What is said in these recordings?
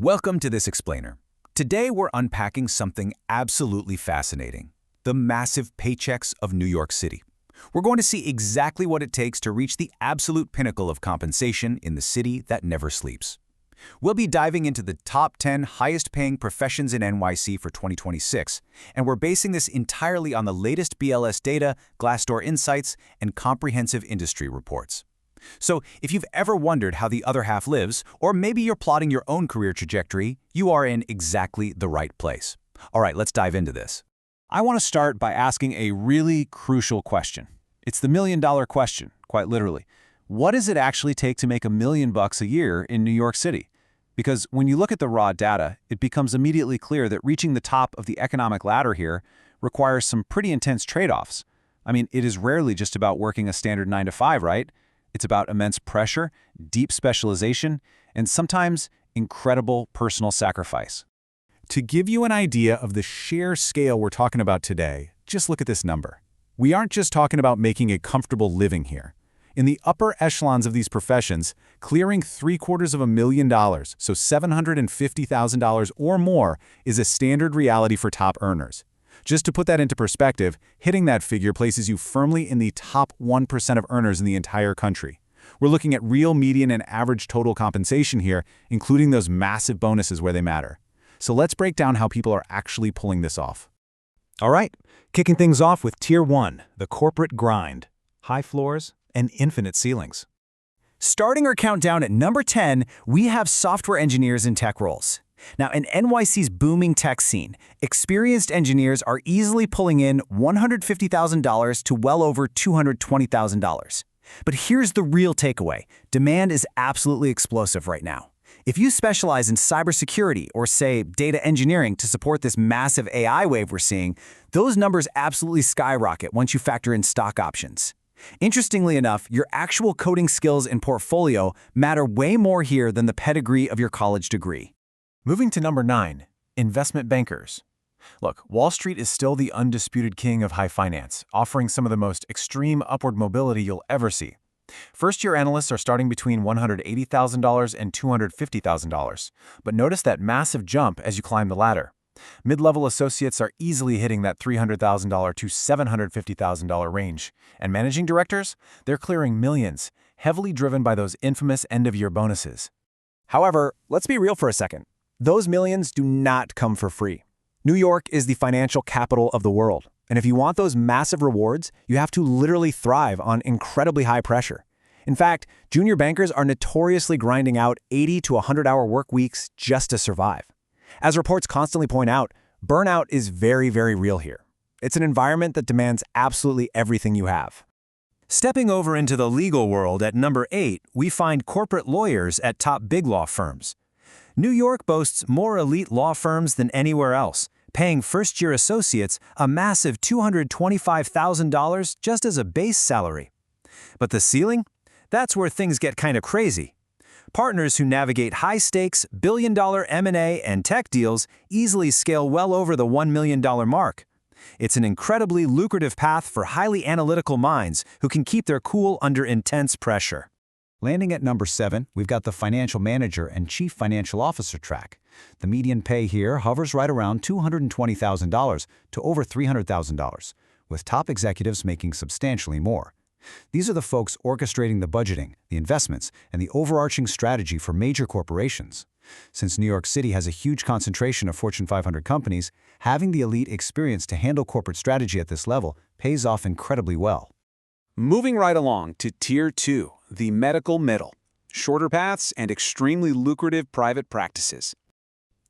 Welcome to this explainer. Today we're unpacking something absolutely fascinating: the massive paychecks of New York City. We're going to see exactly what it takes to reach the absolute pinnacle of compensation in the city that never sleeps. We'll be diving into the top 10 highest-paying professions in NYC for 2026, and we're basing this entirely on the latest BLS data, Glassdoor insights, and comprehensive industry reports. So, if you've ever wondered how the other half lives, or maybe you're plotting your own career trajectory, you are in exactly the right place. All right, let's dive into this. I want to start by asking a really crucial question. It's the million-dollar question, quite literally. What does it actually take to make $1 million a year in New York City? Because when you look at the raw data, it becomes immediately clear that reaching the top of the economic ladder here requires some pretty intense trade-offs. I mean, it is rarely just about working a standard 9-to-5, right? It's about immense pressure, deep specialization, and sometimes incredible personal sacrifice. To give you an idea of the sheer scale we're talking about today, just look at this number. We aren't just talking about making a comfortable living here. In the upper echelons of these professions, clearing $750,000, so $750,000 or more, is a standard reality for top earners. Just to put that into perspective, hitting that figure places you firmly in the top 1% of earners in the entire country. We're looking at real median and average total compensation here, including those massive bonuses where they matter. So let's break down how people are actually pulling this off. All right, kicking things off with Tier 1, the corporate grind. High floors and infinite ceilings. Starting our countdown at number 10, we have software engineers in tech roles. Now, in NYC's booming tech scene, experienced engineers are easily pulling in $150,000 to well over $220,000. But here's the real takeaway: demand is absolutely explosive right now. If you specialize in cybersecurity or, say, data engineering to support this massive AI wave we're seeing, those numbers absolutely skyrocket once you factor in stock options. Interestingly enough, your actual coding skills and portfolio matter way more here than the pedigree of your college degree. Moving to number 9, investment bankers. Look, Wall Street is still the undisputed king of high finance, offering some of the most extreme upward mobility you'll ever see. First-year analysts are starting between $180,000 and $250,000, but notice that massive jump as you climb the ladder. Mid-level associates are easily hitting that $300,000 to $750,000 range, and managing directors, they're clearing millions, heavily driven by those infamous end-of-year bonuses. However, let's be real for a second. Those millions do not come for free. New York is the financial capital of the world, and if you want those massive rewards, you have to literally thrive on incredibly high pressure. In fact, junior bankers are notoriously grinding out 80 to 100-hour work weeks just to survive. As reports constantly point out, burnout is very, very real here. It's an environment that demands absolutely everything you have. Stepping over into the legal world at number 8, we find corporate lawyers at top big law firms. New York boasts more elite law firms than anywhere else, paying first-year associates a massive $225,000 just as a base salary. But the ceiling? That's where things get kind of crazy. Partners who navigate high-stakes, billion-dollar M&A and tech deals easily scale well over the $1 million mark. It's an incredibly lucrative path for highly analytical minds who can keep their cool under intense pressure. Landing at number 7, we've got the financial manager and chief financial officer track. The median pay here hovers right around $220,000 to over $300,000, with top executives making substantially more. These are the folks orchestrating the budgeting, the investments, and the overarching strategy for major corporations. Since New York City has a huge concentration of Fortune 500 companies, having the elite experience to handle corporate strategy at this level pays off incredibly well. Moving right along to Tier 2, the medical middle. Shorter paths and extremely lucrative private practices.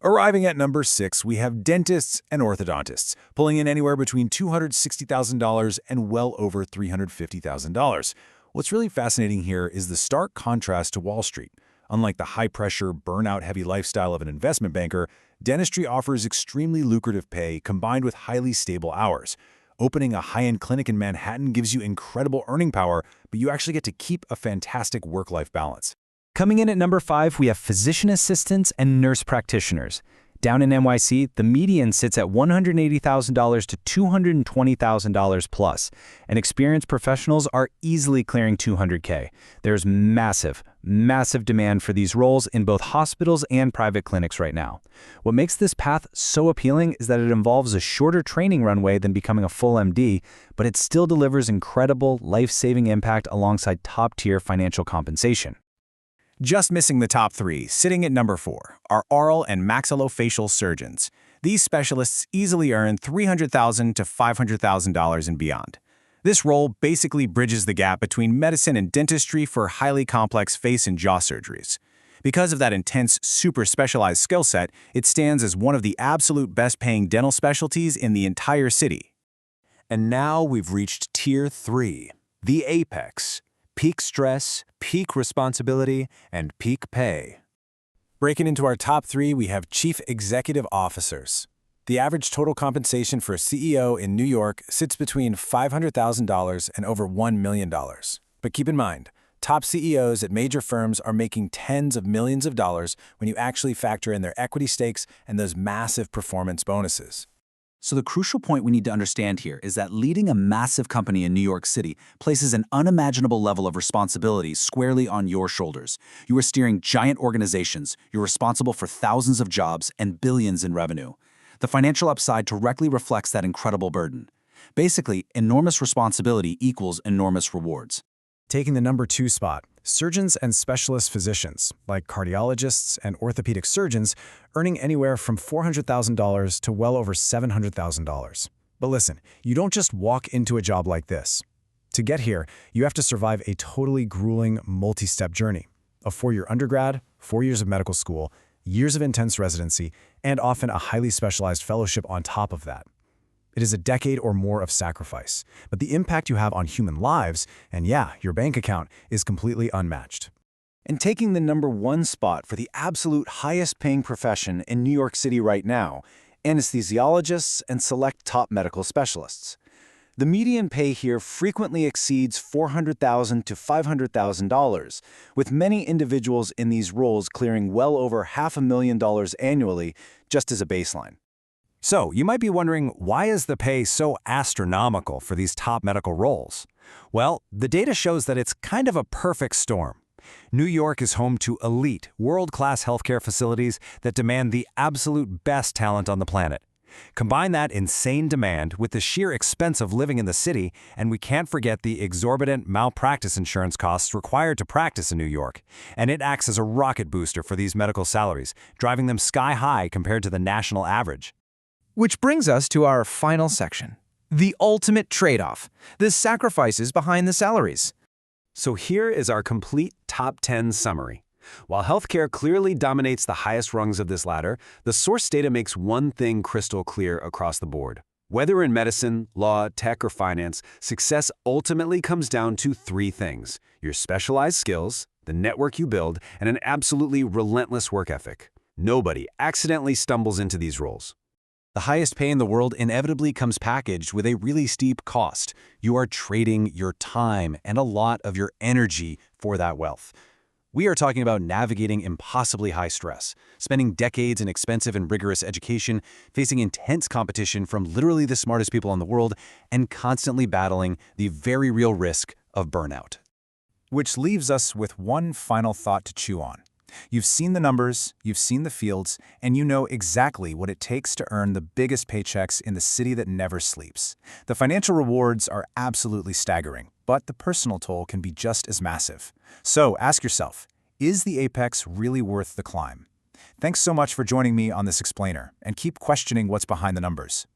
Arriving at number 6, we have dentists and orthodontists, pulling in anywhere between $260,000 and well over $350,000. What's really fascinating here is the stark contrast to Wall Street. Unlike the high-pressure, burnout-heavy lifestyle of an investment banker, dentistry offers extremely lucrative pay combined with highly stable hours. Opening a high-end clinic in Manhattan gives you incredible earning power, but you actually get to keep a fantastic work-life balance. Coming in at number 5, we have physician assistants and nurse practitioners. Down in NYC, the median sits at $180,000 to $220,000 plus, and experienced professionals are easily clearing $200K. There's massive demand for these roles in both hospitals and private clinics right now. What makes this path so appealing is that it involves a shorter training runway than becoming a full MD, but it still delivers incredible, life-saving impact alongside top-tier financial compensation. Just missing the top 3, sitting at number 4, are oral and maxillofacial surgeons. These specialists easily earn $300,000 to $500,000 and beyond. This role basically bridges the gap between medicine and dentistry for highly complex face and jaw surgeries. Because of that intense, super specialized skill set, it stands as one of the absolute best-paying dental specialties in the entire city. And now we've reached Tier 3, the apex. Peak stress, peak responsibility, and peak pay. Breaking into our top 3, we have Chief Executive Officers. The average total compensation for a CEO in New York sits between $500,000 and over $1 million. But keep in mind, top CEOs at major firms are making tens of millions of dollars when you actually factor in their equity stakes and those massive performance bonuses. So the crucial point we need to understand here is that leading a massive company in New York City places an unimaginable level of responsibility squarely on your shoulders. You are steering giant organizations, you're responsible for thousands of jobs and billions in revenue. The financial upside directly reflects that incredible burden. Basically, enormous responsibility equals enormous rewards. Taking the number 2 spot, surgeons and specialist physicians, like cardiologists and orthopedic surgeons, earning anywhere from $400,000 to well over $700,000. But listen, you don't just walk into a job like this. To get here, you have to survive a totally grueling, multi-step journey. A 4-year undergrad, 4 years of medical school, years of intense residency, and often a highly specialized fellowship on top of that. It is a decade or more of sacrifice, but the impact you have on human lives, and yeah, your bank account, is completely unmatched. And taking the number 1 spot for the absolute highest paying profession in New York City right now, anesthesiologists and select top medical specialists. The median pay here frequently exceeds $400,000 to $500,000, with many individuals in these roles clearing well over $500,000 annually just as a baseline. So, you might be wondering, why is the pay so astronomical for these top medical roles? Well, the data shows that it's kind of a perfect storm. New York is home to elite, world-class healthcare facilities that demand the absolute best talent on the planet. Combine that insane demand with the sheer expense of living in the city, and we can't forget the exorbitant malpractice insurance costs required to practice in New York. And it acts as a rocket booster for these medical salaries, driving them sky high compared to the national average. Which brings us to our final section, the ultimate trade-off, the sacrifices behind the salaries. So here is our complete top 10 summary. While healthcare clearly dominates the highest rungs of this ladder, the source data makes one thing crystal clear across the board. Whether in medicine, law, tech, or finance, success ultimately comes down to 3 things: your specialized skills, the network you build, and an absolutely relentless work ethic. Nobody accidentally stumbles into these roles. The highest pay in the world inevitably comes packaged with a really steep cost. You are trading your time and a lot of your energy for that wealth. We are talking about navigating impossibly high stress, spending decades in expensive and rigorous education, facing intense competition from literally the smartest people in the world, and constantly battling the very real risk of burnout. Which leaves us with one final thought to chew on. You've seen the numbers, you've seen the fields, and you know exactly what it takes to earn the biggest paychecks in the city that never sleeps. The financial rewards are absolutely staggering, but the personal toll can be just as massive. So ask yourself, is the apex really worth the climb? Thanks so much for joining me on this explainer, and keep questioning what's behind the numbers.